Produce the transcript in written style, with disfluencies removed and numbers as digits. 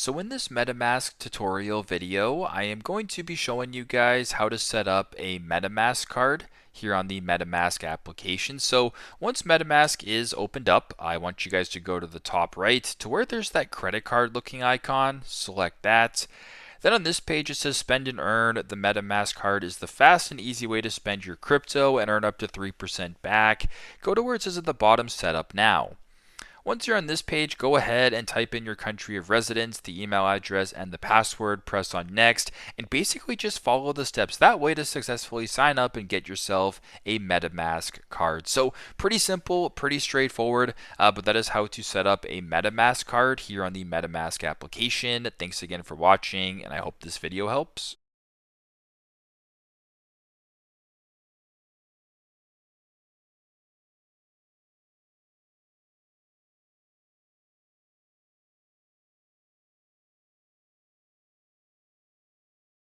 So in this MetaMask tutorial video, I am going to be showing you guys how to set up a MetaMask card here on the MetaMask application. So once MetaMask is opened up, I want you guys to go to the top right to where there's that credit card looking icon. Select that. Then on this page it says spend and earn. The MetaMask card is the fast and easy way to spend your crypto and earn up to 3% back. Go to where it says at the bottom set up now. Once you're on this page, go ahead and type in your country of residence, the email address, and the password. Press on next, and basically just follow the steps that way to successfully sign up and get yourself a MetaMask card. So pretty simple, pretty straightforward, but that is how to set up a MetaMask card here on the MetaMask application. Thanks again for watching, and I hope this video helps.